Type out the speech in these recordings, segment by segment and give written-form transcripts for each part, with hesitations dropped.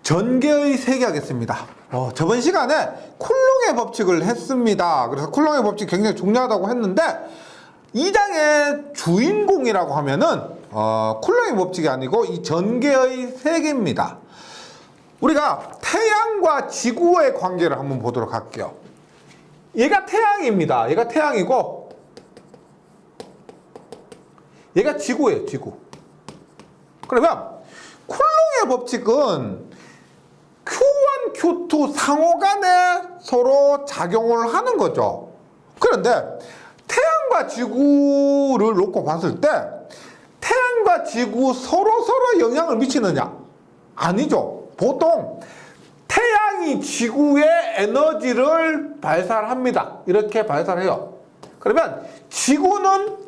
전개의 세계 하겠습니다. 저번 시간에 쿨롱의 법칙을 했습니다. 그래서 쿨롱의 법칙 굉장히 중요하다고 했는데 이 장의 주인공이라고 하면은 쿨롱의 법칙이 아니고 이 전개의 세계입니다. 우리가 태양과 지구의 관계를 한번 보도록 할게요. 얘가 태양입니다. 얘가 태양이고 얘가 지구예요. 지구. 그러면 쿨롱의 법칙은 Q1, Q2 상호간에 서로 작용을 하는 거죠. 그런데 태양과 지구를 놓고 봤을 때 태양과 지구 서로 영향을 미치느냐? 아니죠. 보통 태양이 지구에 에너지를 발산합니다. 이렇게 발산해요. 그러면 지구는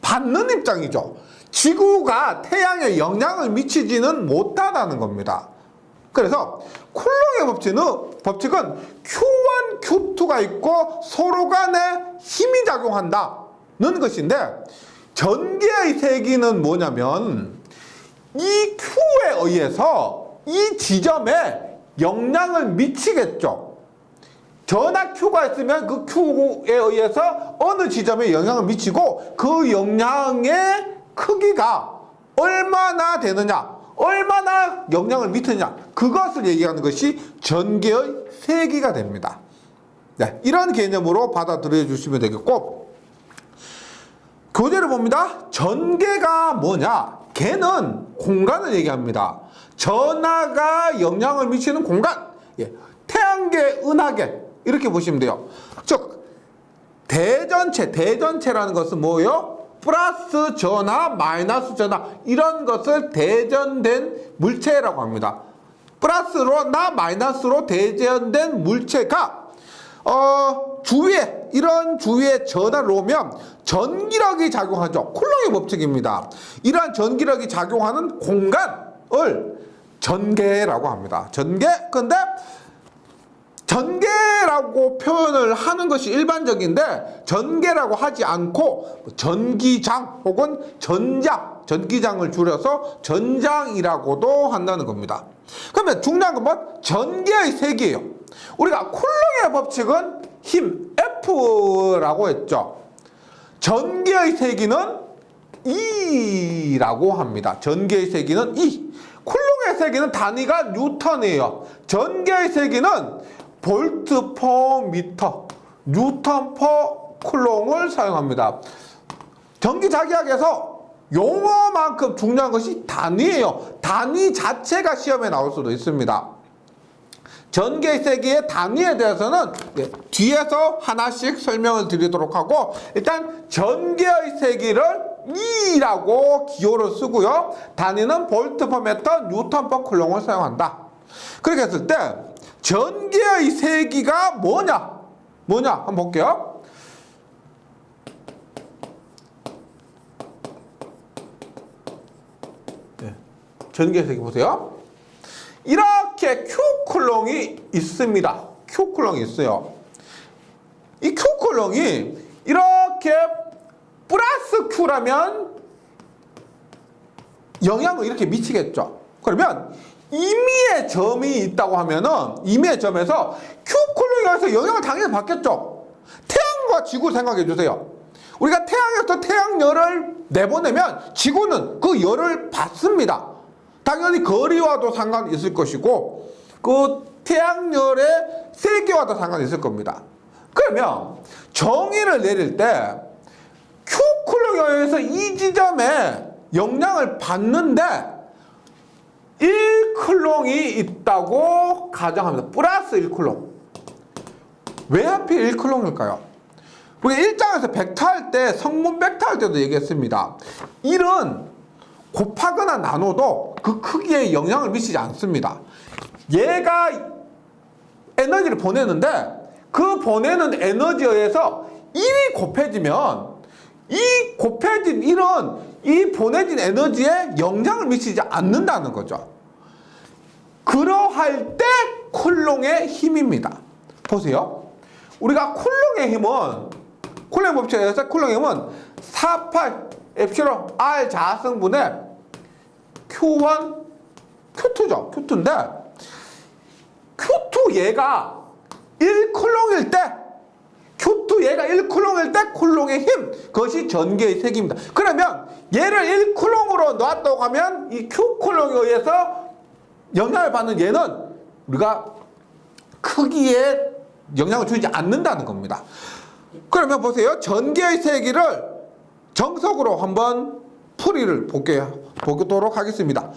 받는 입장이죠. 지구가 태양에 영향을 미치지는 못하다는 겁니다. 그래서 쿨롱의 법칙은 Q1, Q2가 있고 서로 간에 힘이 작용한다는 것인데 전개의 세기는 뭐냐면 이 Q에 의해서 이 지점에 영향을 미치겠죠. 전하 Q가 있으면 그 Q에 의해서 어느 지점에 영향을 미치고 그 영향의 크기가 얼마나 되느냐, 얼마나 영향을 미치느냐, 그것을 얘기하는 것이 전개의 세기가 됩니다. 네, 이런 개념으로 받아들여 주시면 되겠고, 교재를 봅니다. 전개가 뭐냐? 걔는 공간을 얘기합니다. 전하가 영향을 미치는 공간, 태양계, 은하계 이렇게 보시면 돼요. 즉 대전체라는 것은 뭐예요? 플러스 전하, 마이너스 전하 이런 것을 대전된 물체라고 합니다. 플러스로나 마이너스로 대전된 물체가 이런 주위에 전하를 놓으면 전기력이 작용하죠. 쿨롱의 법칙입니다. 이러한 전기력이 작용하는 공간을 전개라고 합니다. 근데 전개라고 표현을 하는 것이 일반적인데 전개라고 하지 않고 전기장 혹은 전기장을 줄여서 전장이라고도 한다는 겁니다. 그러면 중요한 건 뭐? 전개의 세기예요. 우리가 쿨롱의 법칙은 힘 F라고 했죠. 전개의 세기는 E라고 합니다. 전개의 세기는 E. 쿨롱의 세기는 단위가 뉴턴이에요. 전개의 세기는 볼트 퍼 미터, 뉴턴 퍼 쿨롱을 사용합니다. 전기자기학에서 용어만큼 중요한 것이 단위예요. 단위 자체가 시험에 나올 수도 있습니다. 전개의 세기의 단위에 대해서는 뒤에서 하나씩 설명을 드리도록 하고, 일단 전개의 세기를 E라고 기호를 쓰고요. 단위는 볼트 퍼 미터, 뉴턴 퍼 쿨롱을 사용한다. 그렇게 했을 때 전개의 세기가 뭐냐? 한번 볼게요. 전개의 세기 보세요. 이렇게 Q쿨롱이 있습니다. Q쿨롱이 있어요. 이 Q쿨롱이 이렇게 플러스 Q라면 영향을 이렇게 미치겠죠. 그러면 임의의 점이 있다고 하면은 임의의 점에서 Q쿨롱에 의해서 영향을 당연히 받겠죠. 태양과 지구 생각해 주세요. 우리가 태양에서 태양열을 내보내면 지구는 그 열을 받습니다. 당연히 거리와도 상관이 있을 것이고 그 태양열의 세기와도 상관이 있을 겁니다. 그러면 정의를 내릴 때 Q쿨롱에 의해서 이 지점에 영향을 받는데 1쿨롱이 있다고 가정합니다. 플러스 1쿨롱. 왜 하필 1쿨롱일까요? 우리가 1장에서 벡터 할 때, 성분 벡터 할 때도 얘기했습니다. 1은 곱하거나 나눠도 그 크기에 영향을 미치지 않습니다. 얘가 에너지를 보내는데 그 보내는 에너지에 의해서 1이 곱해지면 이 곱해진 1은 이 보내진 에너지에 영향을 미치지 않는다는 거죠. 그러할 때 쿨롱의 힘입니다. 보세요. 우리가 쿨롱의 힘은, 쿨롱의 법칙에 의해서 쿨롱의 힘은 48 엡실론 R 자성분의 Q1, Q2죠. Q2인데 얘가 1쿨롱일 때, Q2 얘가 1쿨롱일 때 쿨롱의 힘, 그것이 전기의 세기입니다. 그러면 얘를 1쿨롱으로 놨다고 하면 이 Q쿨롱에 의해서 영향을 받는 얘는 우리가 크기에 영향을 주지 않는다는 겁니다. 그러면 보세요. 전기의 세기를 정석으로 한번 풀이를 보도록 하겠습니다.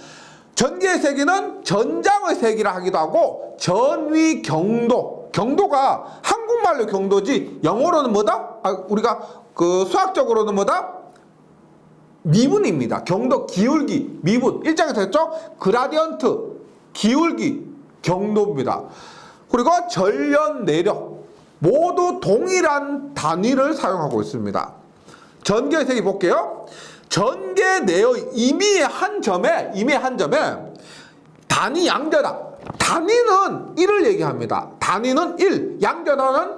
전기의 세기는 전장의 세기라 하기도 하고 전위 경도, 경도가 한국말로 경도지 영어로는 뭐다? 우리가 그 수학적으로는 뭐다? 미분입니다. 경도, 기울기, 미분. 일장에서 했죠? 그라디언트, 기울기, 경도입니다. 그리고 전련, 내력 모두 동일한 단위를 사용하고 있습니다. 전기의 세기 볼게요. 전개 내의 임의의 한 점에 단위 양전하, 단위는 1을 얘기합니다. 단위는 1, 양전하는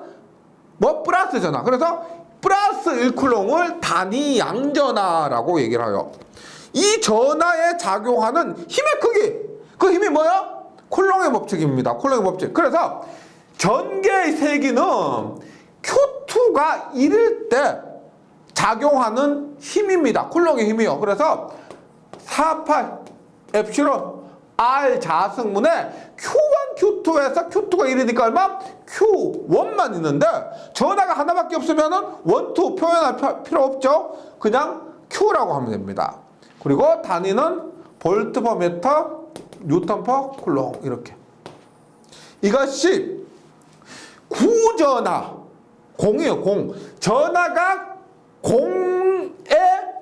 뭐 플러스 전하. 그래서 플러스 1쿨롱을 단위 양전하라고 얘기를 해요. 이 전하에 작용하는 힘의 크기, 그 힘이 뭐야? 쿨롱의 법칙입니다. 쿨롱의 법칙. 그래서 전개의 세기는 Q2가 1일 때 작용하는 힘입니다. 쿨롱의 힘이요. 그래서 48 엡실론 R 자승분의 Q1, Q2에서 Q2가 1이니까 얼마? Q1만 있는데 전하가 하나밖에 없으면은 1, 2 표현할 필요 없죠. 그냥 Q라고 하면 됩니다. 그리고 단위는 볼트 퍼 미터, 뉴턴 퍼 쿨롱 이렇게. 이것이 구전하, 공이에요. 공. 전하가 공에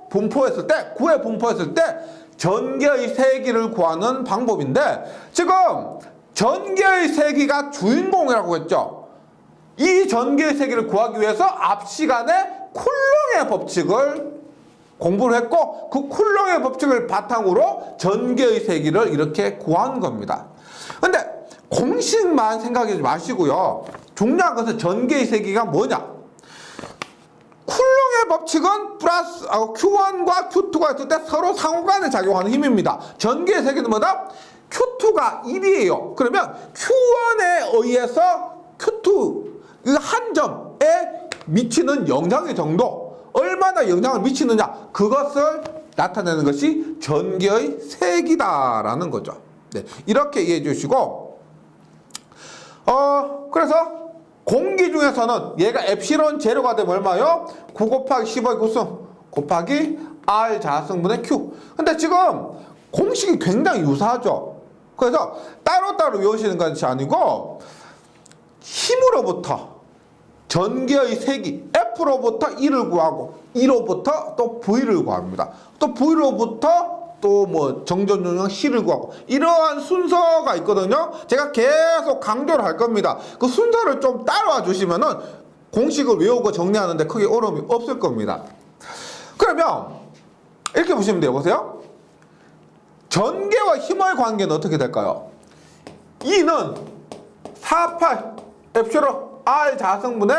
분포했을 때, 구에 분포했을 때 전기의 세기를 구하는 방법인데 지금 전기의 세기가 주인공이라고 했죠. 이 전기의 세기를 구하기 위해서 앞 시간에 쿨롱의 법칙을 공부를 했고 그 쿨롱의 법칙을 바탕으로 전기의 세기를 이렇게 구한 겁니다. 근데 공식만 생각하지 마시고요. 중요한 것은 전기의 세기가 뭐냐? 쿨롱의 법칙은 플러스 Q1과 Q2가 있을 때 서로 상호간에 작용하는 힘입니다. 전기의 세기는 뭐다? Q2가 1이에요. 그러면 Q1에 의해서 Q2 한 점에 미치는 영향의 정도, 얼마나 영향을 미치느냐, 그것을 나타내는 것이 전기의 세기다라는 거죠. 네, 이렇게 이해해 주시고, 그래서 공기 중에서는 얘가 엡실론 제로가 되면 얼마요? 9 곱하기 10의 구승 곱하기 R 자승분의 Q. 근데 지금 공식이 굉장히 유사하죠. 그래서 따로따로 외우시는 것이 아니고 힘으로부터 전기의 세기 F로부터 1을 구하고 2로부터 또 V를 구합니다. 또 V로부터 또 뭐 정전용량 C를 구하고 이러한 순서가 있거든요. 제가 계속 강조를 할 겁니다. 그 순서를 좀 따라와 주시면은 공식을 외우고 정리하는데 크게 어려움이 없을 겁니다. 그러면 이렇게 보시면 돼요. 보세요. 전개와 힘의 관계는 어떻게 될까요? E는 48 엡실론 R 자승분의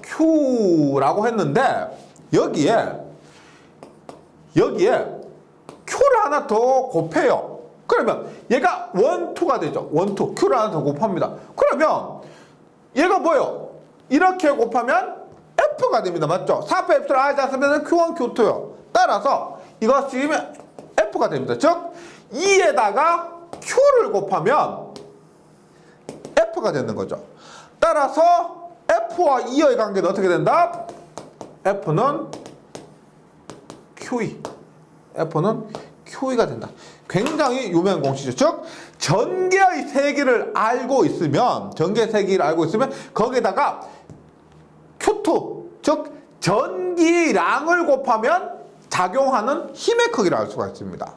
Q라고 했는데 여기에 Q를 하나 더 곱해요. 그러면 얘가 1, 2가 되죠. 1, 2. Q를 하나 더 곱합니다. 그러면 얘가 뭐예요? 이렇게 곱하면 F가 됩니다. 맞죠? 4F 엡실론 R 자승분의 Q1, Q2요. 따라서 이것이 F가 됩니다. 즉 2에다가 Q를 곱하면 F가 되는 거죠. 따라서 F와 2의 관계는 어떻게 된다? F는 QE. F는 QE가 된다. 굉장히 유명한 공식이죠. 즉 전기의 세기를 알고 있으면 거기에다가 Q2, 즉 전기량을 곱하면 작용하는 힘의 크기를 알 수가 있습니다.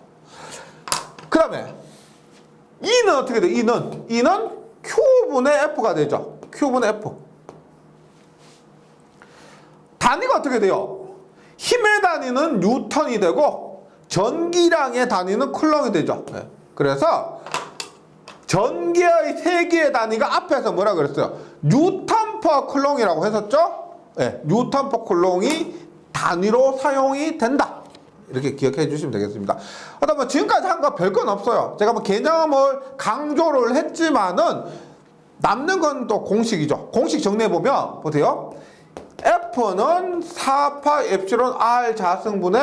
그 다음에 E는 어떻게 돼요? E는 Q분의 F가 되죠. Q분의 F. 단위가 어떻게 돼요? 힘의 단위는 뉴턴이 되고 전기량의 단위는 쿨롱이 되죠. 네. 그래서 전기의 세기의 단위가 앞에서 뭐라 그랬어요? 뉴턴 퍼 쿨롱이라고 했었죠? 네. 뉴턴 퍼 쿨롱이 단위로 사용이 된다. 이렇게 기억해 주시면 되겠습니다. 하다 보면 지금까지 한 거 별건 없어요. 제가 뭐 개념을 강조를 했지만은 남는 건 또 공식이죠. 공식 정리해보면, 보세요. F는 4파 엡실론 R 자승분의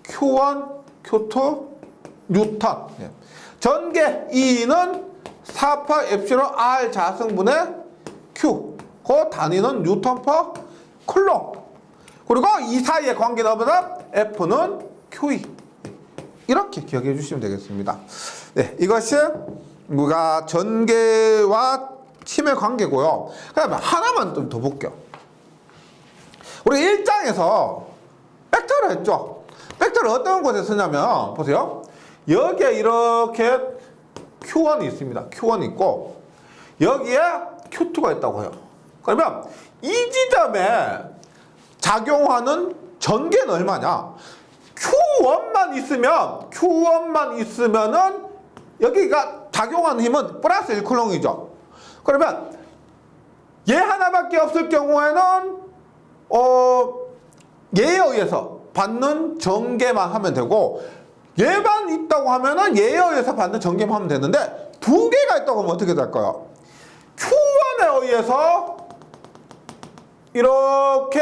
Q1, Q2, 뉴턴. 예. 전개 E는 4파 엡실론 R 자승분의 Q. 그 단위는 뉴턴 퍼 쿨롱. 그리고 이 사이의 관계는 뭐다? F는 QE. 이렇게 기억해 주시면 되겠습니다. 네, 이것이 우리가 전개와 힘의 관계고요. 그다음에 하나만 좀 더 볼게요. 우리 1장에서 벡터를 했죠. 벡터를 어떤 곳에 쓰냐면 보세요. 여기에 이렇게 Q1이 있습니다. Q1이 있고 여기에 Q2가 있다고 해요. 그러면 이 지점에 작용하는 전개는 얼마냐? Q1만 있으면은 여기가 작용하는 힘은 플러스 1쿨롱이죠. 그러면 얘 하나밖에 없을 경우에는 얘에 의해서 받는 전개만 하면 되고 얘만 있다고 하면은 얘에 의해서 받는 전개만 하면 되는데 두 개가 있다고 하면 어떻게 될까요? Q1에 의해서 이렇게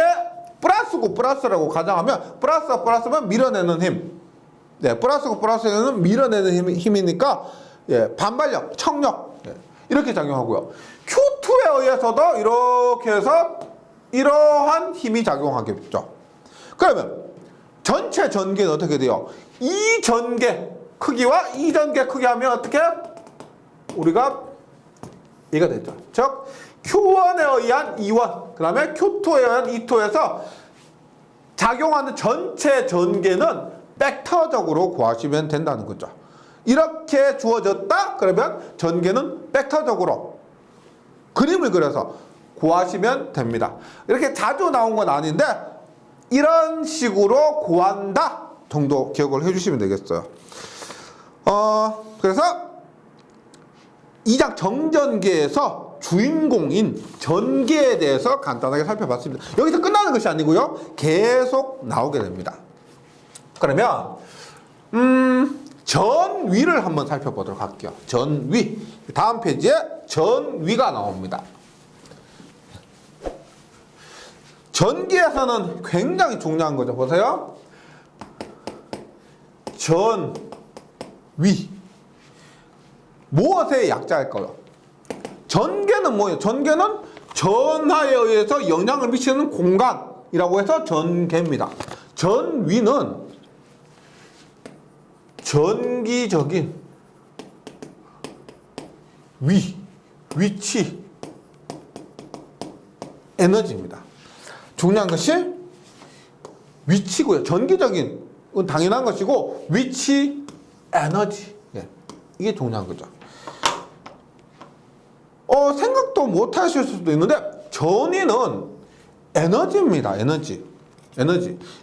플러스고 플러스라고 가정하면 플러스와 플러스면 밀어내는 힘. 네, 플러스고 플러스는 밀어내는 힘이니까 예, 반발력, 청력 예, 이렇게 작용하고요. Q2에 의해서도 이렇게 해서 이러한 힘이 작용하겠죠. 그러면 전체 전개는 어떻게 돼요? 이 전개 크기와 이 전개 크기 하면 어떻게? 우리가 얘가 됐죠. 즉 Q1에 의한 E1, 그 다음에 Q2에 의한 E2에서 작용하는 전체 전개는 벡터적으로 구하시면 된다는 거죠. 이렇게 주어졌다? 그러면 전개는 벡터적으로 그림을 그려서 구하시면 됩니다. 이렇게 자주 나온 건 아닌데 이런 식으로 구한다 정도 기억을 해주시면 되겠어요. 그래서 2장 정전계에서 주인공인 전기에 대해서 간단하게 살펴봤습니다. 여기서 끝나는 것이 아니고요. 계속 나오게 됩니다. 그러면 전위를 한번 살펴보도록 할게요. 전위. 다음 페이지에 전위가 나옵니다. 전기에서는 굉장히 중요한 거죠. 보세요. 전위. 무엇의 약자일까요? 전개는 뭐예요? 전개는 전하에 의해서 영향을 미치는 공간이라고 해서 전개입니다. 전위는 전기적인 위치, 에너지입니다. 중요한 것이 위치고요. 전기적인 건 당연한 것이고 위치, 에너지. 예, 이게 중요한 거죠. 생각도 못 하실 수도 있는데 전위는 에너지입니다. 에너지.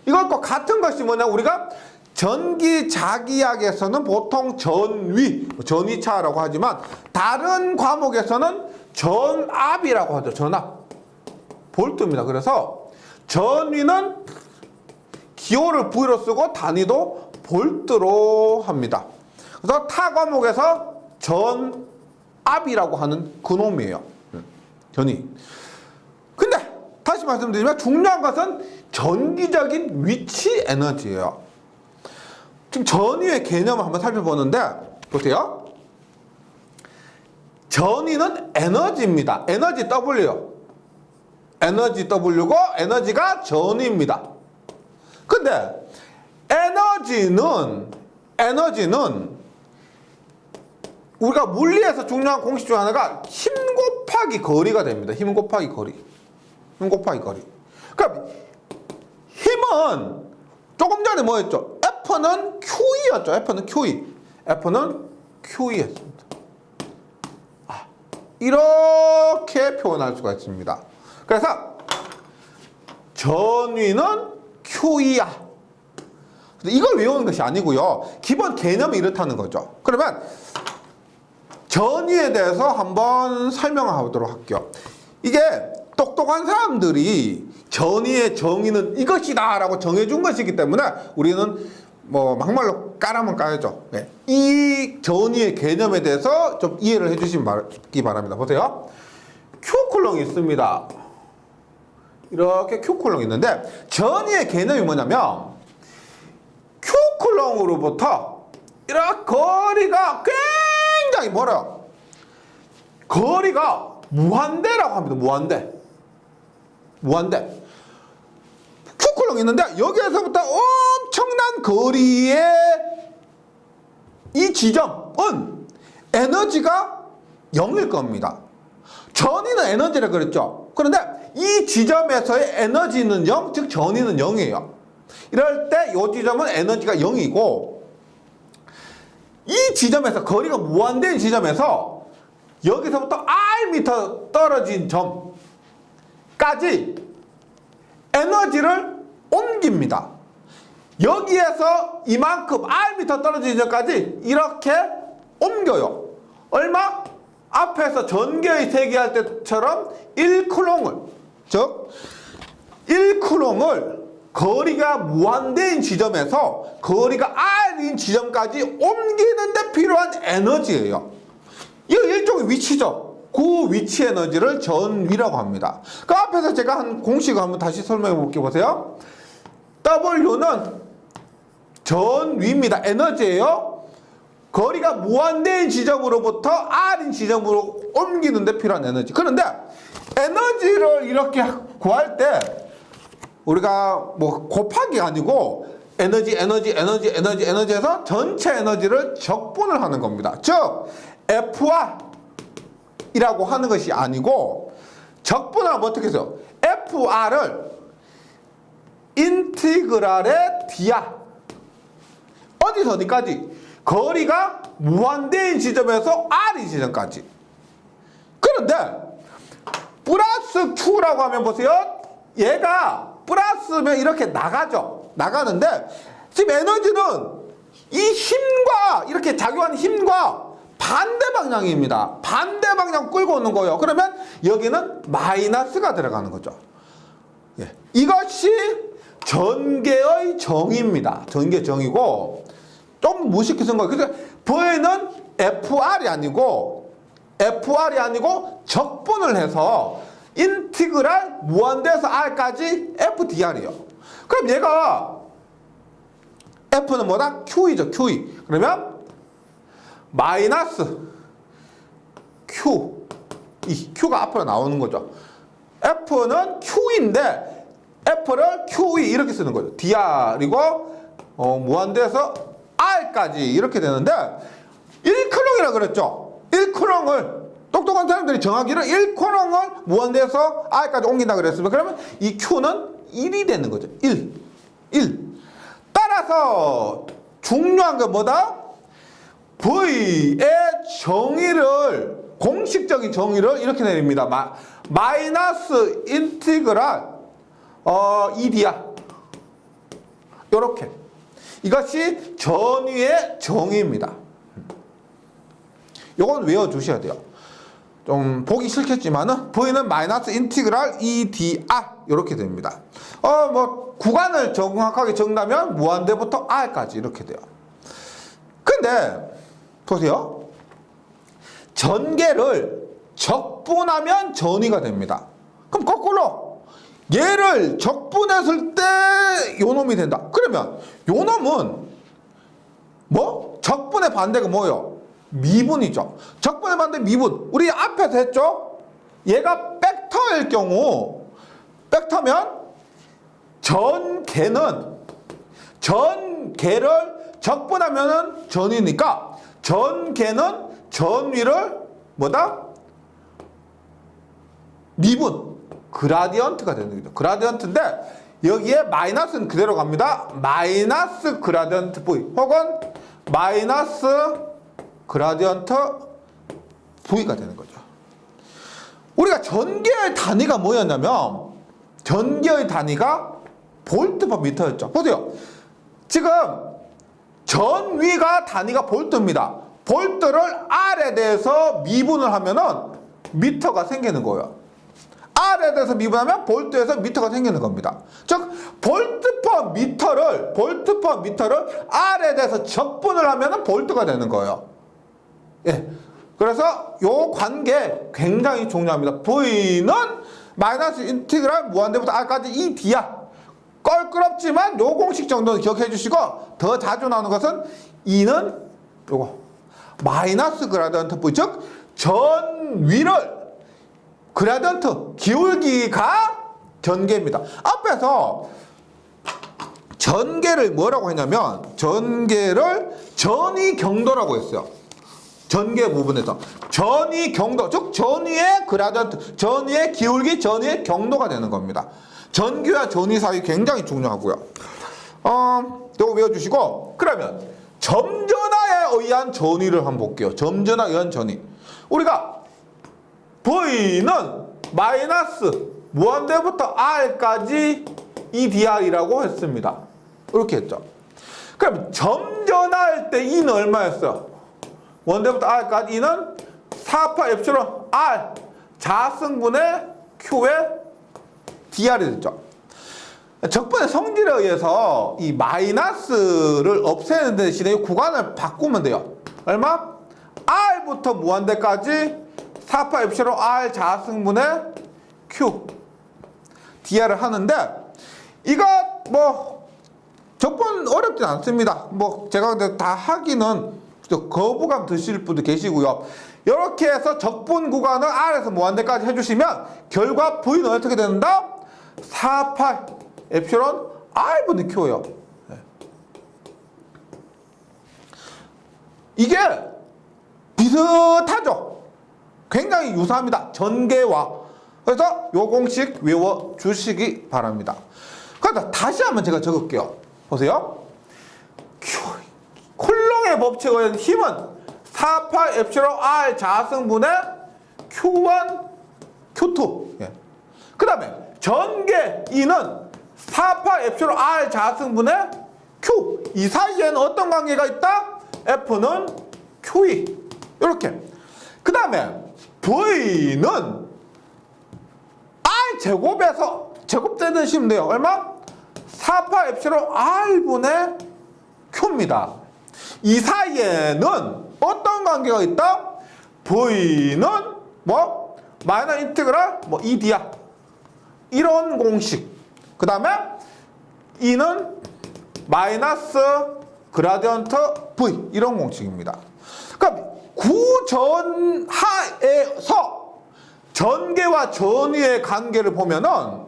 이것과 같은 것이 뭐냐? 우리가 전기자기학에서는 보통 전위차라고 하지만 다른 과목에서는 전압이라고 하죠. 전압. 볼트입니다. 그래서 전위는 기호를 V로 쓰고 단위도 볼트로 합니다. 그래서 타 과목에서 전압이라고 하는 그놈이에요. 전위. 근데 다시 말씀드리면 중요한 것은 전기적인 위치 에너지예요. 지금 전위의 개념을 한번 살펴보는데 보세요. 전위는 에너지입니다. 에너지 W. 에너지 W고 에너지가 전위입니다. 근데 에너지는 우리가 물리에서 중요한 공식 중 하나가 힘 곱하기 거리가 됩니다. 힘 곱하기 거리. 그러니까 힘은 조금 전에 뭐였죠? F는 QE였죠. F는 QE였습니다. 이렇게 표현할 수가 있습니다. 그래서 전위는 QE야. 이걸 외우는 것이 아니고요. 기본 개념이 이렇다는 거죠. 그러면 전위에 대해서 한번 설명하도록 할게요. 이게 똑똑한 사람들이 전위의 정의는 이것이다 라고 정해준 것이기 때문에 우리는 뭐 막말로 까라면 까야죠. 네. 이 전위의 개념에 대해서 좀 이해를 해주시기 바랍니다. 보세요. Q쿨롱이 있습니다. 이렇게 Q쿨롱이 있는데 전위의 개념이 뭐냐면 Q쿨롱으로부터 이렇게 거리가 굉장히 멀어요. 거리가 무한대라고 합니다. 무한대. Q쿨롱이 있는데 여기에서부터 엄청난 거리의 이 지점은 에너지가 0일 겁니다. 전위는 에너지라 그랬죠. 그런데 이 지점에서의 에너지는 0, 즉 전위는 0이에요. 이럴 때 이 지점은 에너지가 0이고 이 지점에서 거리가 무한대인 지점에서 여기서부터 Rm 떨어진 점까지 에너지를 옮깁니다. 여기에서 이만큼 Rm 떨어진 지점까지 이렇게 옮겨요. 얼마? 앞에서 전개의 세기할 때처럼 1쿨롱을, 즉 1쿨롱을 거리가 무한대인 지점에서 거리가 R인 지점까지 옮기는 데 필요한 에너지예요. 이거 일종의 위치죠. 그 위치 에너지를 전위라고 합니다. 그 앞에서 제가 한 공식을 한번 다시 설명해 볼게요. 보세요. W는 전위입니다. 에너지예요. 거리가 무한대인 지점으로부터 R인 지점으로 옮기는 데 필요한 에너지. 그런데 에너지를 이렇게 구할 때 우리가 뭐 곱하기가 아니고 에너지에서 전체 에너지를 적분을 하는 겁니다. 즉 FR이라고 하는 것이 아니고 적분하면 어떻게 해서 FR을 인티그랄의 dr 어디서 어디까지? 거리가 무한대인 지점에서 R인 지점까지. 그런데 플러스 Q라고 하면 보세요. 얘가 플러스면 이렇게 나가죠. 나가는데 지금 에너지는 이 힘과 이렇게 작용하는 힘과 반대 방향입니다. 반대 방향 끌고 오는 거예요. 그러면 여기는 마이너스가 들어가는 거죠. 예. 이것이 전개의 정의입니다. 전개 정의고 좀 무식히 쓴 거예요. 그래서 V는 FR이 아니고 적분을 해서 인티그랄 무한대에서 R까지 FDR이에요. 그럼 얘가 F는 뭐다? Q이죠. QE. 그러면 마이너스 Q 이 Q가 앞으로 나오는 거죠. F는 Q인데 F를 QE 이렇게 쓰는 거죠. DR이고 무한대에서 R까지 이렇게 되는데 1쿨롱이라 그랬죠. 1쿨롱을 똑똑한 사람들이 정하기를 1쿨롱을 무한대에서 R까지 옮긴다 그랬으면 그러면 이 Q는 1이 되는 거죠. 1. 따라서 중요한 건 뭐다? V의 정의를 공식적인 정의를 이렇게 내립니다. 마이너스 인티그랄 EDR 요렇게 이것이 전위의 정의입니다. 요건 외워주셔야 돼요. 좀 보기 싫겠지만은 V는 마이너스 인티그랄 EDR 이렇게 됩니다. 뭐 구간을 정확하게 적는다면 무한대부터 R까지 이렇게 돼요. 근데 보세요. 전개를 적분하면 전위가 됩니다. 그럼 거꾸로 얘를 적분했을 때 요놈이 된다. 그러면 요놈은 뭐? 적분의 반대가 뭐예요? 미분이죠. 적분의 반대 미분. 우리 앞에서 했죠? 얘가 벡터일 경우 벡터면 전개를 적분하면은 전위니까 전개는 전위를 뭐다? 미분. 그라디언트가 되는 거죠. 그라디언트인데 여기에 마이너스는 그대로 갑니다. 마이너스 그라디언트 V 혹은 마이너스 그라디언트 V가 되는 거죠. 우리가 전개의 단위가 뭐였냐면 전개의 단위가 볼트/m 였죠. 보세요. 지금 전위가 단위가 볼트입니다. 볼트를 R에 대해서 미분을 하면은 미터가 생기는 거예요. R에 대해서 미분하면 볼트에서 미터가 생기는 겁니다. 즉 볼트 퍼 미터를 R에 대해서 적분을 하면 볼트가 되는 거예요. 예. 그래서 요 관계 굉장히 중요합니다. V는 마이너스 인티그랄 무한대부터 R까지 이 D야. 껄끄럽지만 요 공식 정도는 기억해 주시고, 더 자주 나오는 것은 E는 요거 마이너스 그라디언트 V, 즉 전위를 그라디언트 기울기가 전개입니다. 앞에서 전개를 뭐라고 했냐면 전개를 전위 경도라고 했어요. 전개 부분에서 전위 경도, 즉 전위의 그라디언트, 전위의 기울기, 전위의 경도가 되는 겁니다. 전기와 전위 사이 굉장히 중요하고요. 이거 외워주시고, 그러면 점전화에 의한 전위를 한번 볼게요. 점전화에 의한 전위. 우리가 V는 마이너스 무한대부터 R까지 EDR이라고 했습니다. 이렇게 했죠. 그럼 점전화할 때 E는 얼마였어요? 원대부터 R까지 E는 4파 엡실론 R 자승분의 Q의 DR이 됐죠. 적분의 성질에 의해서 이 마이너스를 없애는 대신에 구간을 바꾸면 돼요. 얼마? R부터 무한대까지 4파 엡실론 R 자승분의 Q DR을 하는데, 이거 뭐 적분 어렵진 않습니다. 뭐 제가 근데 다 하기는 거부감 드실 분도 계시고요. 이렇게 해서 적분 구간을 R에서 무한대까지 해주시면 결과 V는 어떻게 된다? 4파 엡실론 R분의 Q예요. 이게 비슷하죠? 굉장히 유사합니다. 전개와. 그래서 요 공식 외워주시기 바랍니다. 그래서 다시 한번 제가 적을게요. 보세요. 쿨롱의 법칙에 의한 힘은 4파 엡실론 R 자승분의 Q1, Q2. 예. 그 다음에 전개 E는 4파 엡실론 R 자승분의 Q. 이 사이에는 어떤 관계가 있다? F는 QE. 이렇게. 그 다음에 V는 R 제곱에서 제곱되시면 돼요. 얼마? 4파 엡실론 R분의 Q입니다. 이 사이에는 어떤 관계가 있다? V는 뭐? 마이너스 인티그랄 뭐 ED야. 이런 공식. 그 다음에 E는 마이너스 그라디언트 V. 이런 공식입니다. 그럼 구전하에서 전개와 전위의 관계를 보면은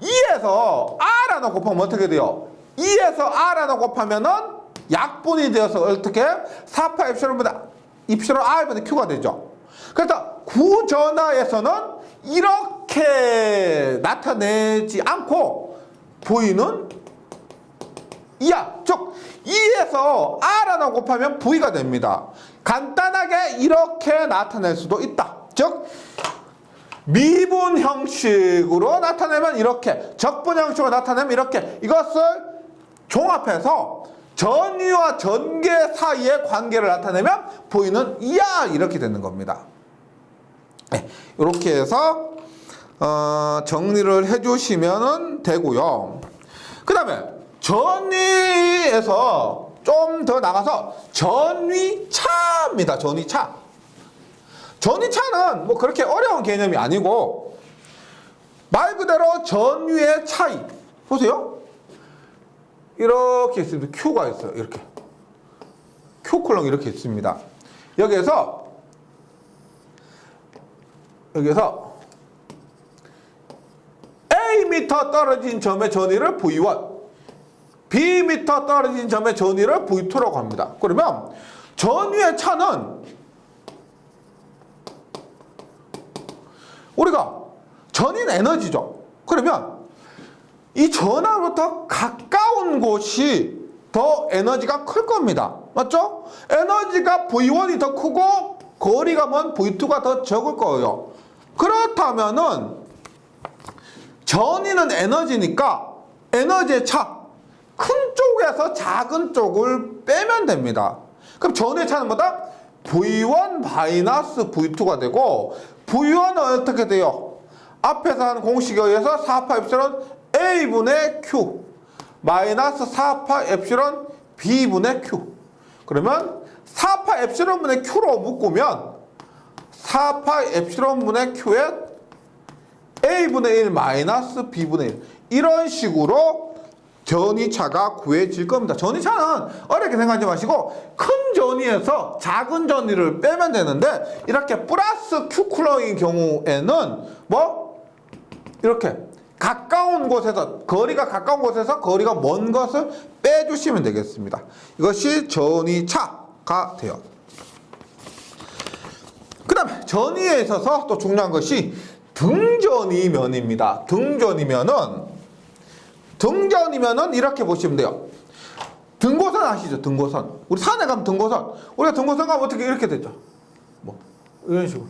2에서 R 하나 곱하면 어떻게 돼요? 2에서 R 하나 곱하면은 약분이 되어서 어떻게? 4파 엡실론보다 입실론 R분의 Q가 되죠. 그래서 구전하에서는 이렇게 나타내지 않고 V는 2야. 즉 2에서 R 하나 곱하면 V가 됩니다. 간단하게 이렇게 나타낼 수도 있다. 즉 미분 형식으로 나타내면 이렇게, 적분 형식으로 나타내면 이렇게. 이것을 종합해서 전위와 전개 사이의 관계를 나타내면 V는 2야. 이렇게 되는 겁니다. 네, 이렇게 해서 정리를 해주시면 되고요. 그 다음에 전위에서 좀 더 나가서 전위차입니다. 전위차. 전위차는 뭐 그렇게 어려운 개념이 아니고 말 그대로 전위의 차이. 보세요. 이렇게 있습니다. Q가 있어요. 이렇게. Q 콜럼 이렇게 있습니다. 여기에서 A미터 떨어진 점의 전위를 V1, B미터 떨어진 점의 전위를 V2라고 합니다. 그러면 전위의 차는 우리가 전위는 에너지죠. 그러면 이 전화로부터 가까운 곳이 더 에너지가 클 겁니다. 맞죠? 에너지가 V1이 더 크고 거리가 먼 V2가 더 적을 거예요. 그렇다면은 전위는 에너지니까 에너지의 차, 큰 쪽에서 작은 쪽을 빼면 됩니다. 그럼 전위의 차는 뭐다? V1 마이너스 V2가 되고, V1은 어떻게 돼요? 앞에서 한 공식에 의해서 4파 엡실론 A분의 Q 마이너스 4파 엡실론 B분의 Q. 그러면 4파 엡실론분의 Q로 묶으면 4파 엡실론분의 Q에 A분의 1 마이너스 B분의 1 이런 식으로 전위차가 구해질 겁니다. 전위차는 어렵게 생각하지 마시고 큰 전위에서 작은 전위를 빼면 되는데 이렇게 플러스 Q 쿨러인 경우에는 뭐 이렇게 가까운 곳에서 거리가 가까운 곳에서 거리가 먼 것을 빼주시면 되겠습니다. 이것이 전위차가 돼요. 그 다음에 전위에 있어서 또 중요한 것이 등전위면입니다. 등전이면은 이렇게 보시면 돼요. 등고선 아시죠? 등고선. 우리 산에 가면 등고선. 우리가 등고선 가면 어떻게 이렇게 되죠? 뭐 이런 식으로.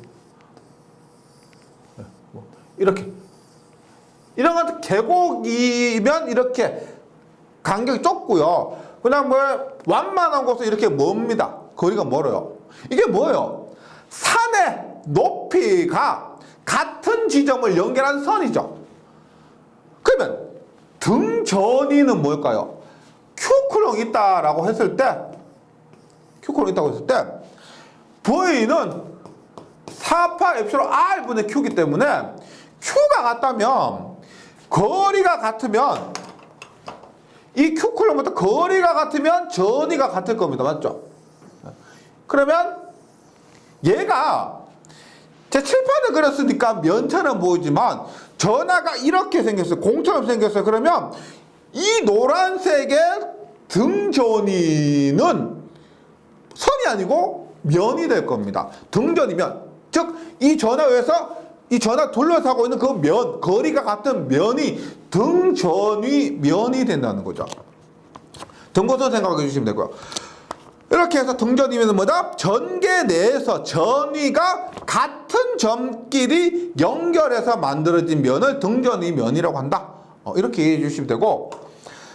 뭐 이렇게. 이런 것 계곡이면 이렇게 간격이 좁고요. 그냥 뭐 완만한 곳은 이렇게 멉니다. 거리가 멀어요. 이게 뭐예요? 산의 높이가 같은 지점을 연결한 선이죠. 그러면 등전위는 뭘까요? Q쿨롱 있다라고 했을 때 Q쿨롱 있다고 했을 때 V는 4파 엡실론 R분의 Q이기 때문에 Q가 같다면 거리가 같으면 이 Q쿨롱부터 거리가 같으면 전위가 같을 겁니다. 맞죠? 그러면 얘가 제 칠판을 그렸으니까 면처럼 보이지만 전화가 이렇게 생겼어요. 공처럼 생겼어요. 그러면 이 노란색의 등전위는 선이 아니고 면이 될 겁니다. 등전이면 즉 이 전화에서 이 전화 둘러싸고 있는 그 면, 거리가 같은 면이 등전위 면이 된다는 거죠. 등고선 생각해 주시면 되고요. 이렇게 해서 등전이면 뭐다? 전개 내에서 전위가 같은 점끼리 연결해서 만들어진 면을 등전위 면이라고 한다. 이렇게 이해해 주시면 되고,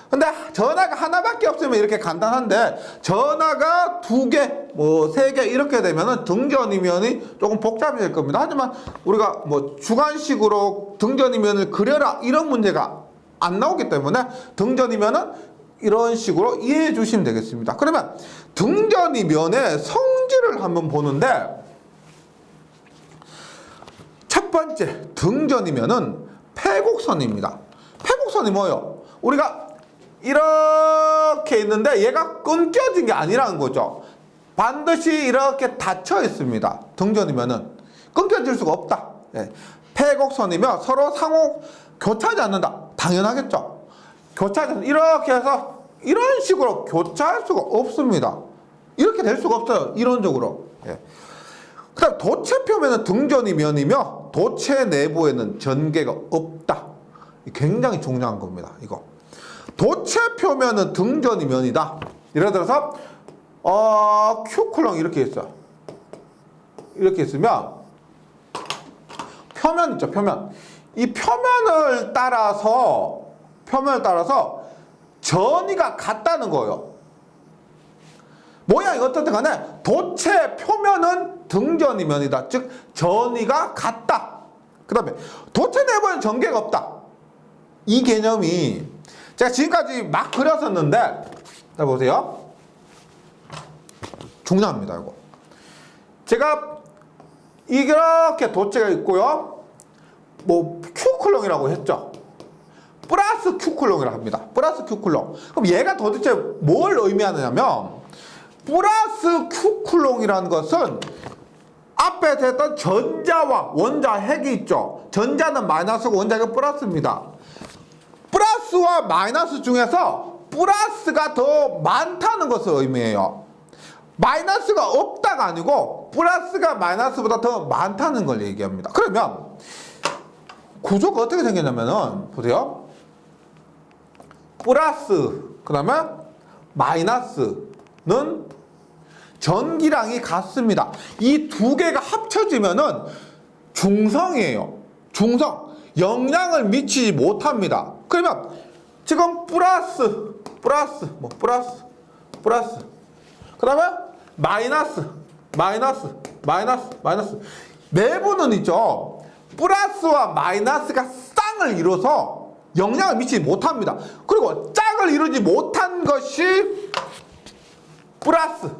근데 전화가 하나밖에 없으면 이렇게 간단한데 전화가 2개, 뭐 3개 이렇게 되면은 등전위면이 조금 복잡해질 겁니다. 하지만 우리가 뭐 주관식으로 등전위면을 그려라 이런 문제가 안 나오기 때문에 등전위면은 이런 식으로 이해해 주시면 되겠습니다. 그러면 등전위면의 성질을 한번 보는데 첫 번째 등전위면은 패곡선입니다. 패곡선이 뭐예요? 우리가 이렇게 있는데 얘가 끊겨진 게 아니라는 거죠. 반드시 이렇게 닫혀 있습니다. 등전이면은 끊겨질 수가 없다. 예. 패곡선이면 서로 상호 교차하지 않는다. 당연하겠죠. 교차하지 않는다. 이렇게 해서 이런 식으로 교차할 수가 없습니다. 이렇게 될 수가 없어요. 이론적으로. 예. 그 다음 도체 표면은 등전이면이며 도체 내부에는 전개가 없다. 굉장히 중요한 겁니다. 이거. 도체 표면은 등전이 면이다. 예를 들어서 Q쿨롱 이렇게 있어요. 이렇게 있으면 표면 있죠. 표면. 이 표면을 따라서 전위가 같다는 거예요. 모양이 어떻든 간에 도체 표면은 등전이 면이다. 즉 전위가 같다. 그 다음에 도체 내부에는 전개가 없다. 이 개념이 제가 지금까지 막 그렸었는데, 자 보세요. 중요합니다, 이거. 제가 이렇게 도체가 있고요. 뭐 Q쿨롱이라고 했죠. 플러스 Q쿨롱이라고 합니다. 플러스 Q쿨롱. 그럼 얘가 도대체 뭘 의미하느냐면 플러스 Q쿨롱이라는 것은 앞에 했던 전자와 원자 핵이 있죠. 전자는 마이너스고 원자가 플러스입니다. 플러스와 마이너스 중에서 플러스가 더 많다는 것을 의미해요. 마이너스가 없다가 아니고 플러스가 마이너스보다 더 많다는 걸 얘기합니다. 그러면 구조가 어떻게 생겼냐면은 보세요. 플러스 그 다음에 마이너스는 전기량이 같습니다. 이 두 개가 합쳐지면은 중성이에요. 중성. 영향을 미치지 못합니다. 그러면 지금 플러스 그 다음에 마이너스 내부는 있죠. 플러스와 마이너스가 쌍을 이뤄서 영향을 미치지 못합니다. 그리고 짝을 이루지 못한 것이 플러스.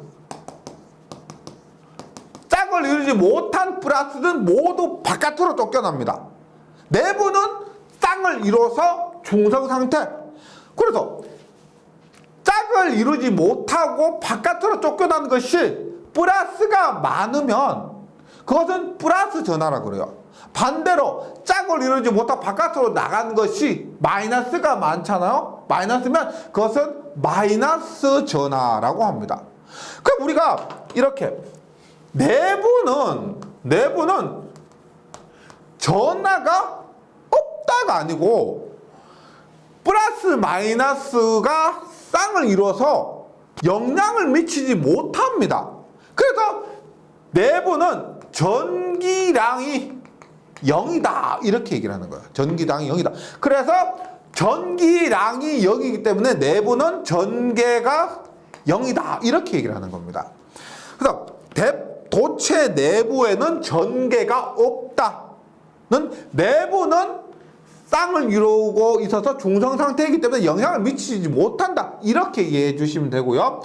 짝을 이루지 못한 플러스는 모두 바깥으로 쫓겨납니다. 내부는 쌍을 이뤄서 중성 상태. 그래서 짝을 이루지 못하고 바깥으로 쫓겨나는 것이 플러스가 많으면 그것은 플러스 전하라고 그래요. 반대로 짝을 이루지 못하고 바깥으로 나간 것이 마이너스가 많잖아요. 마이너스면 그것은 마이너스 전하라고 합니다. 그럼 우리가 이렇게 내부는 전하가 없다가 아니고 플러스 마이너스가 쌍을 이뤄서 영향을 미치지 못합니다. 그래서 내부는 전기량이 0이다 이렇게 얘기를 하는 거예요. 전기량이 0이다. 그래서 전기량이 0이기 때문에 내부는 전개가 0이다 이렇게 얘기를 하는 겁니다. 그래서 도체 내부에는 전개가 없다는 내부는 쌍을 이루고 있어서 중성 상태이기 때문에 영향을 미치지 못한다 이렇게 이해해 주시면 되고요.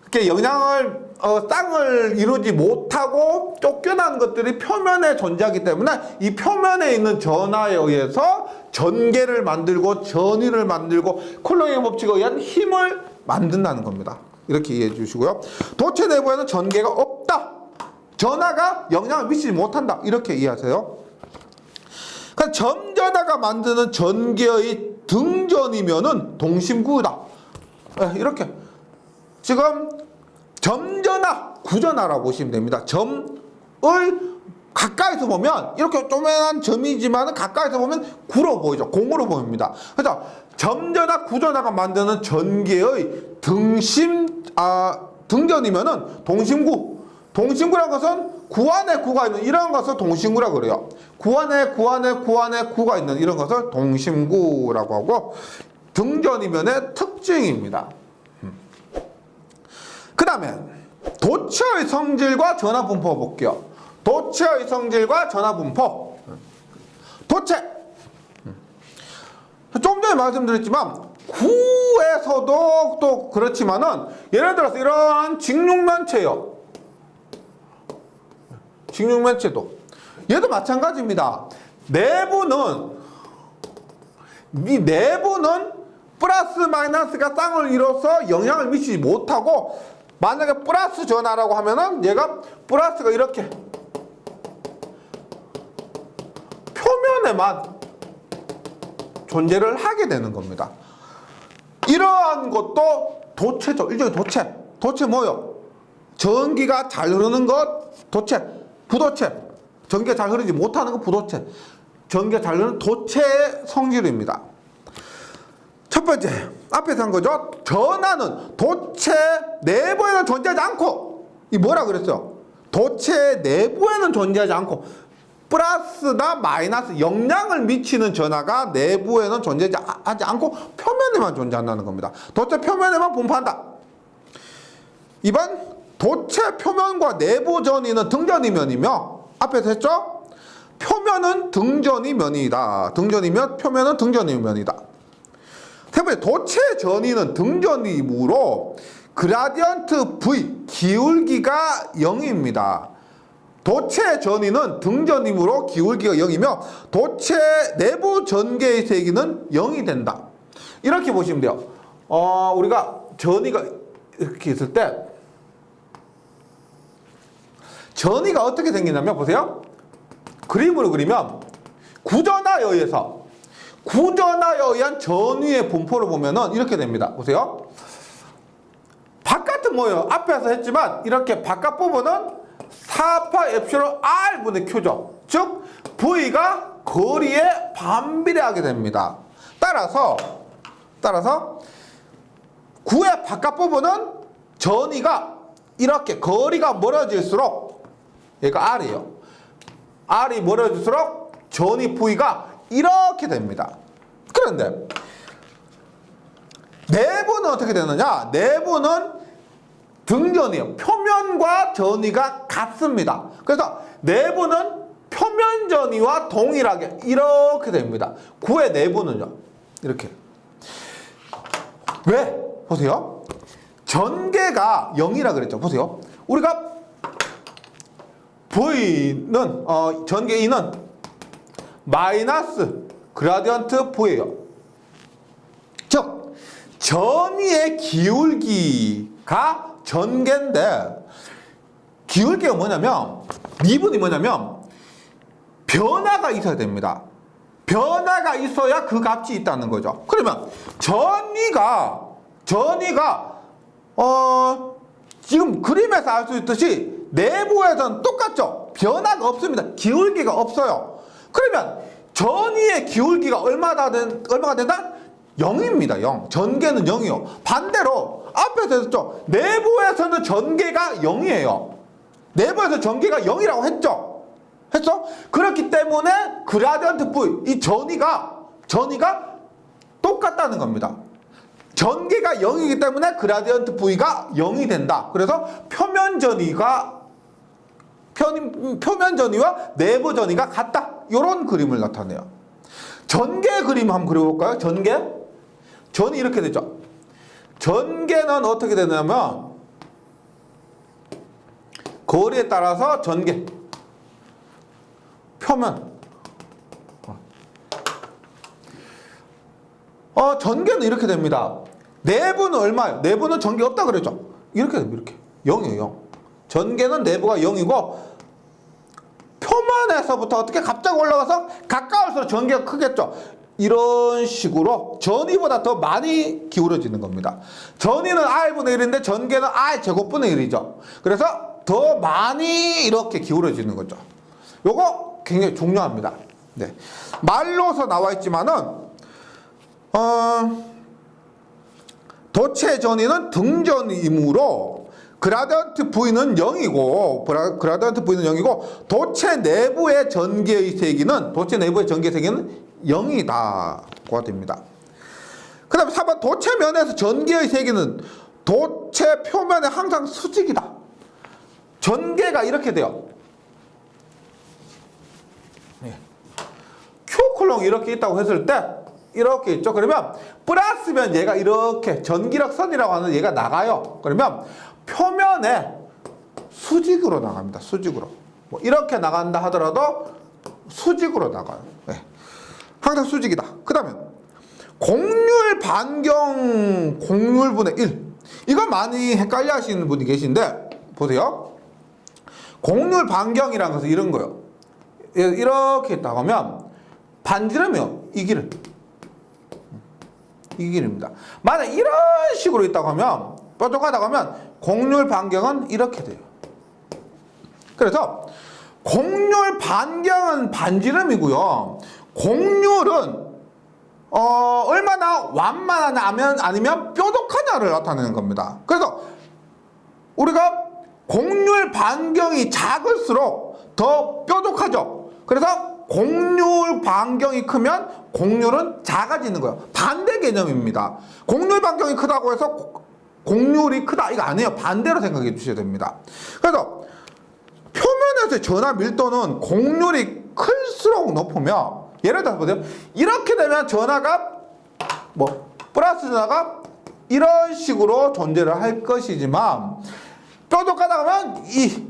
이렇게 영향을 쌍을 이루지 못하고 쫓겨난 것들이 표면에 존재하기 때문에 이 표면에 있는 전하에 의해서 전개를 만들고 전위를 만들고 쿨롱의 법칙에 의한 힘을 만든다는 겁니다. 이렇게 이해해 주시고요. 도체 내부에는 전개가 없다. 전하가 영향을 미치지 못한다. 이렇게 이해하세요. 그러니까 점전하가 만드는 전개의 등전이면은 동심구다. 이렇게 지금 점전하, 구전하라고 보시면 됩니다. 점을 가까이서 보면 이렇게 조그만한 점이지만 가까이서 보면 구로 보이죠. 공으로 보입니다. 그래서 점전하, 구전하가 만드는 전개의 등전이면은 동심구. 동심구라는 것은 구 안에 구가 있는 이런 것을 동심구라고 그래요. 구 안에 구가 있는 이런 것을 동심구라고 하고 등전이면의 특징입니다. 그 다음에 도체의 성질과 전하분포 볼게요. 도체의 성질과 전하분포. 도체. 좀 전에 말씀드렸지만 구에서도 또 그렇지만은 예를 들어서 이러한 직육면체요. 직육면체도 얘도 마찬가지입니다. 내부는 플러스 마이너스가 쌍을 이뤄서 영향을 미치지 못하고 만약에 플러스 전하라고 하면은 얘가 플러스가 이렇게 표면에만 존재를 하게 되는 겁니다. 이러한 것도 도체죠. 일종의 도체. 도체 뭐요? 전기가 잘 흐르는 것 도체. 부도체. 전기가 잘 흐르지 못하는 것 부도체. 전기가 잘 흐르는 도체의 성질입니다. 첫 번째, 앞에서 한 거죠. 전하는 도체 내부에는 존재하지 않고, 이 뭐라 그랬어요? 도체 내부에는 존재하지 않고, 플러스나 마이너스 영향을 미치는 전하가 내부에는 존재하지 않고 표면에만 존재한다는 겁니다. 도체 표면에만 분포한다. 2번, 도체 표면과 내부 전이는 등전이면이며, 앞에서 했죠? 표면은 등전이면이다. 등전이면, 표면은 등전이면이다. 세 번째, 도체 전이는 등전이므로 그라디언트 V, 기울기가 0입니다. 도체 전이는 등전이므로 기울기가 0이며 도체 내부 전개의 세기는 0이 된다. 이렇게 보시면 돼요. 우리가 전이가 이렇게 있을 때 전이가 어떻게 생기냐면 보세요. 그림으로 그리면 구전하에 의한 전위의 분포를 보면은 이렇게 됩니다. 보세요. 바깥은 뭐예요? 앞에서 했지만 이렇게 바깥 부분은 4파 엡실론 R분의 Q죠. 즉 V가 거리에 반비례하게 됩니다. 따라서 구의 바깥 부분은 전위가 이렇게 거리가 멀어질수록 얘가 R이에요. R이 멀어질수록 전위 V가 이렇게 됩니다. 그런데 내부는 어떻게 되느냐? 내부는 등전이에요. 표면과 전위가 같습니다. 그래서 내부는 표면 전위와 동일하게 이렇게 됩니다. 구의 내부는요. 이렇게. 왜? 보세요. 전개가 0이라 그랬죠. 보세요. 우리가 V는 전개 E는 마이너스 그라디언트 V예요. 즉 전위의 기울기가 전개인데 기울기가 뭐냐면 미분이 뭐냐면 변화가 있어야 됩니다. 변화가 있어야 그 값이 있다는 거죠. 그러면 전위가 지금 그림에서 알 수 있듯이 내부에서는 똑같죠. 변화가 없습니다. 기울기가 없어요. 그러면 전위의 기울기가 얼마가 된다? 0입니다. 0. 전개는 0이요. 반대로 앞에서 했죠. 내부에서는 전개가 0이에요. 내부에서 전개가 0이라고 했죠. 했어? 그렇기 때문에 그라디언트 V, 이 전위가 똑같다는 겁니다. 전개가 0이기 때문에 그라디언트 V가 0이 된다. 그래서 표면 전위와 내부 전위가 같다. 이런 그림을 나타내요. 전개 그림 한번 그려볼까요? 전이 이렇게 되죠. 전개는 어떻게 되냐면 거리에 따라서 전개 표면 전개는 이렇게 됩니다. 내부는 얼마예요? 내부는 전개 없다 그랬죠. 이렇게 됩니다. 이렇게 0이에요. 0. 전개는 내부가 0이고 표면에서부터 어떻게 갑자기 올라가서 가까울수록 전개가 크겠죠. 이런 식으로 전위보다 더 많이 기울어지는 겁니다. 전위는 R분의 1인데 전개는 R 제곱분의 1이죠. 그래서 더 많이 이렇게 기울어지는 거죠. 요거 굉장히 중요합니다. 네. 말로서 나와 있지만은 도체 전위는 등전이므로 그라디언트 V는 0이고 도체 내부의 전개의 세기는 0이다고 됩니다. 그 다음에 4번 도체 면에서 전개의 세기는 도체 표면에 항상 수직이다. 전개가 이렇게 돼요. Q 쿨롱이 이렇게 있다고 했을 때 이렇게 있죠. 그러면 플러스면 얘가 이렇게 전기력선이라고 하는 얘가 나가요. 그러면 표면에 수직으로 나갑니다. 수직으로. 뭐 이렇게 나간다 하더라도 수직으로 나가요. 네. 항상 수직이다. 그 다음에 곡률 반경 곡률분의 1. 이거 많이 헷갈려 하시는 분이 계신데 보세요. 곡률 반경이라는 것은 이런 거예요. 이렇게 있다고 하면 반지름이요. 이 길입니다. 만약 이런 식으로 있다고 하면 뾰족하다고 하면 곡률 반경은 이렇게 돼요. 그래서 곡률 반경은 반지름이고요. 곡률은 얼마나 완만하냐 아니면 뾰족하냐를 나타내는 겁니다. 그래서 우리가 곡률 반경이 작을수록 더 뾰족하죠. 그래서 곡률 반경이 크면 곡률은 작아지는 거예요. 반대 개념입니다. 곡률 반경이 크다고 해서 곡률이 크다 이거 아니에요. 반대로 생각해 주셔야 됩니다. 그래서 표면에서의 전하 밀도는 곡률이 클수록 높으면 예를 들어서 보세요. 이렇게 되면 전하가 플러스 전하가 이런 식으로 존재를 할 것이지만 뾰족하다 하면 이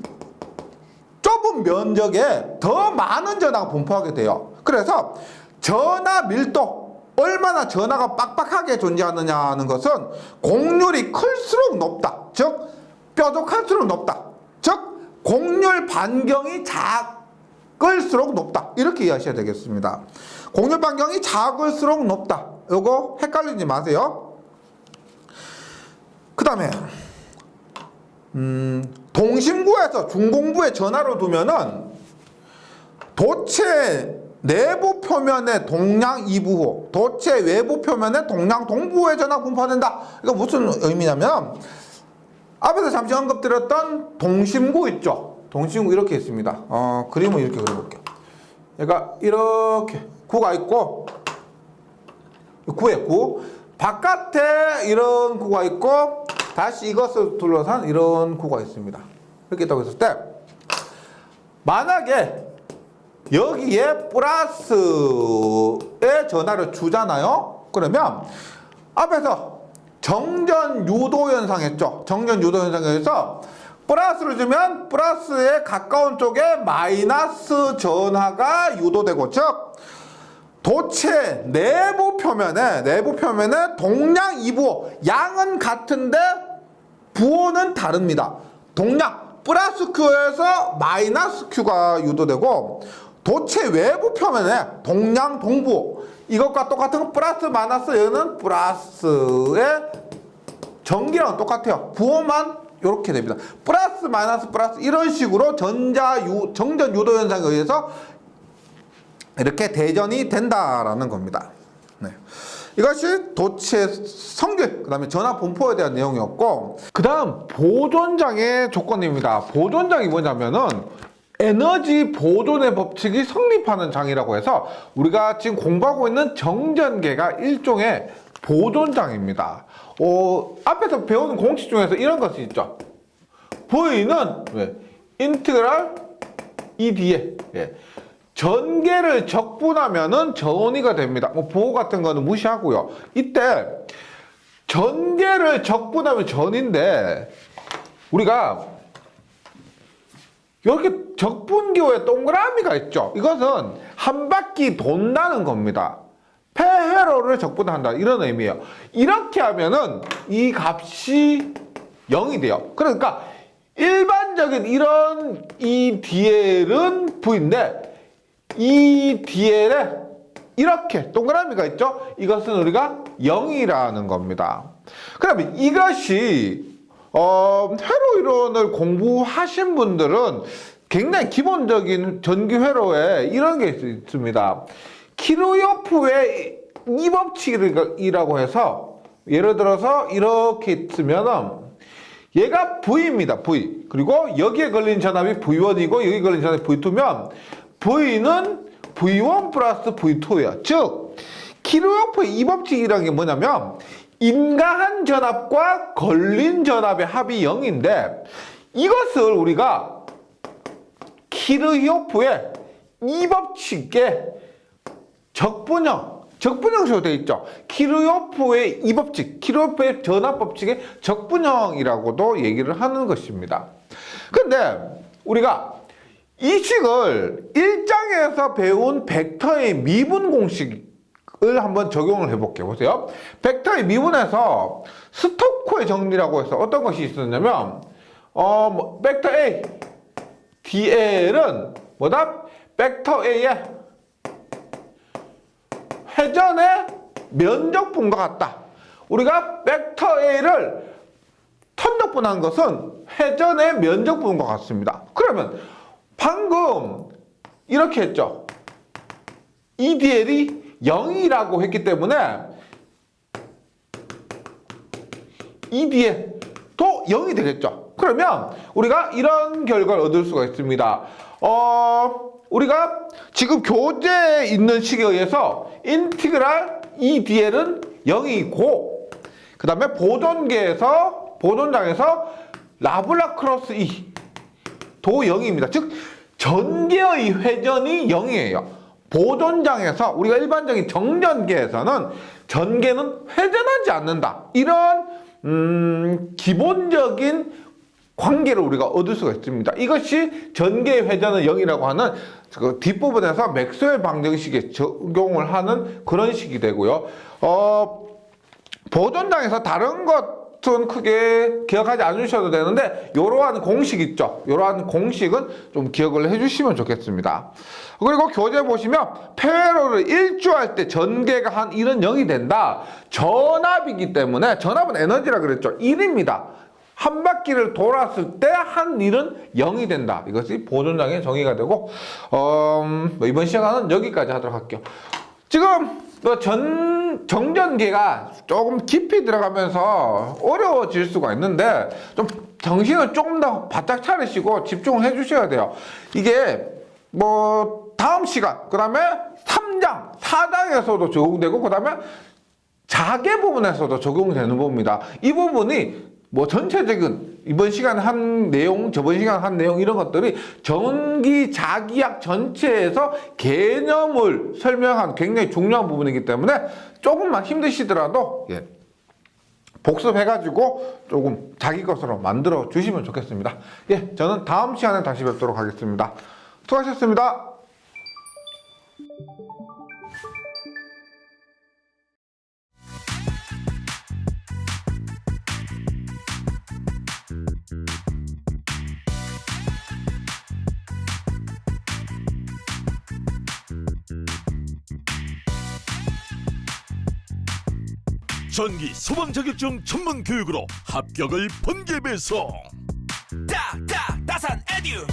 좁은 면적에 더 많은 전하가 분포하게 돼요. 그래서 전하 밀도, 얼마나 전하가 빡빡하게 존재하느냐는 것은 곡률이 클수록 높다. 즉 뾰족할수록 높다. 즉 곡률 반경이 작을수록 높다. 이렇게 이해하셔야 되겠습니다. 곡률 반경이 작을수록 높다. 요거 헷갈리지 마세요. 그 다음에 동심구에서 중공부에 전하로 두면은 도체 내부 표면의 동량 2부호, 도체 외부 표면의 동량 동부호의 전하 분포된다. 이거 무슨 의미냐면 앞에서 잠시 언급드렸던 동심구 있죠. 동심구 이렇게 있습니다. 그림을 이렇게 그려볼게요. 얘가 이렇게 구가 있고 구에 구, 바깥에 이런 구가 있고 다시 이것을 둘러싼 이런 구가 있습니다. 이렇게 있다고 했을 때 만약에 여기에 플러스의 전하를 주잖아요. 그러면 앞에서 정전 유도 현상 했죠. 정전 유도 현상에서 플러스를 주면 플러스에 가까운 쪽에 마이너스 전하가 유도되고, 즉 도체 내부 표면에 동량 이부호, 양은 같은데 부호는 다릅니다. 동량 플러스 Q에서 마이너스 Q가 유도되고, 도체 외부 표면에 동량 동부호, 이것과 똑같은 플러스 마이너스, 얘는 플러스의 전기랑 똑같아요. 부호만 이렇게 됩니다. 플러스 마이너스 플러스 이런 식으로 정전 유도 현상에 의해서 이렇게 대전이 된다라는 겁니다. 네. 이것이 도체의 성질, 그 다음에 전하 분포에 대한 내용이었고, 그 다음 보존장의 조건입니다. 보존장이 뭐냐면은 에너지 보존의 법칙이 성립하는 장이라고 해서 우리가 지금 공부하고 있는 정전계가 일종의 보존장입니다. 앞에서 배우는 공식 중에서 이런 것이 있죠. V는 인티그랄 ED에 전개를 적분하면은 전이가 됩니다. 부호 같은 거는 무시하고요. 이때 전개를 적분하면 전인데, 우리가 이렇게 적분기호에 동그라미가 있죠. 이것은 한 바퀴 돈다는 겁니다. 폐회로를 적분한다, 이런 의미예요. 이렇게 하면은 이 값이 0이 돼요. 그러니까 일반적인 이런 EDL은 V인데, 이 DL에 이렇게 동그라미가 있죠? 이것은 우리가 0이라는 겁니다. 그러면 이것이 회로 이론을 공부하신 분들은 굉장히 기본적인 전기 회로에 이런 게 있습니다. 키르요프의 이 법칙이라고 해서, 예를 들어서 이렇게 있으면은 얘가 V입니다. V. 그리고 여기에 걸린 전압이 V1이고 여기 걸린 전압이 V2면 V는 V1 플러스 V2예요. 즉 키르요프의 이 법칙이라는 게 뭐냐면 인가한 전압과 걸린 전압의 합이 0인데, 이것을 우리가 키르요프의 이 법칙의 적분형식으로 되어 있죠. 키르요프의 이 법칙, 키르요프의 전압 법칙의 적분형이라고도 얘기를 하는 것입니다. 근데 우리가 이 식을 1장에서 배운 벡터의 미분 공식을 한번 적용을 해볼게요. 보세요. 벡터의 미분에서 스토크의 정리라고 해서 어떤 것이 있었냐면, 벡터 A, DL은 뭐다? 벡터 A의 회전의 면적분과 같다. 우리가 벡터 A를 선적분한 것은 회전의 면적분과 같습니다. 그러면 방금 이렇게 했죠. EDL이 0이라고 했기 때문에 EDL도 0이 되겠죠. 그러면 우리가 이런 결과를 얻을 수가 있습니다. 우리가 지금 교재에 있는 식에 의해서 인티그랄 EDL은 0이고, 그 다음에 보존장에서 라블라크로스 E도 0입니다. 즉 전개의 회전이 0이에요. 보존장에서, 우리가 일반적인 정전계에서는 전개는 회전하지 않는다, 이런 기본적인 관계를 우리가 얻을 수가 있습니다. 이것이 전개의 회전은 0이라고 하는 그 뒷부분에서 맥스웰 방정식에 적용을 하는 그런 식이 되고요. 보존장에서 다른 것은 크게 기억하지 않으셔도 되는데, 이러한 공식 있죠. 이러한 공식은 좀 기억을 해주시면 좋겠습니다. 그리고 교재 보시면 폐회로를 일주할 때 전개가 한 1은 0이 된다. 전압이기 때문에, 전압은 에너지라 그랬죠. 1입니다. 한 바퀴를 돌았을 때 한 1은 0이 된다. 이것이 보존장의 정의가 되고, 이번 시간은 여기까지 하도록 할게요. 지금 정전계가 조금 깊이 들어가면서 어려워질 수가 있는데, 좀 정신을 조금 더 바짝 차리시고 집중을 해주셔야 돼요. 이게 다음 시간, 그 다음에 3장, 4장에서도 적용되고, 그 다음에 자계 부분에서도 적용되는 부분입니다. 이 부분이 뭐 전체적인 이번 시간 한 내용, 저번 시간 한 내용 이런 것들이 전기 자기약 전체에서 개념을 설명한 굉장히 중요한 부분이기 때문에 조금만 힘드시더라도 예, 복습해가지고 조금 자기 것으로 만들어 주시면 좋겠습니다. 예, 저는 다음 시간에 다시 뵙도록 하겠습니다. 수고하셨습니다. 전기 소방 자격증 전문 교육으로 합격을 번개 배송. 다산 에듀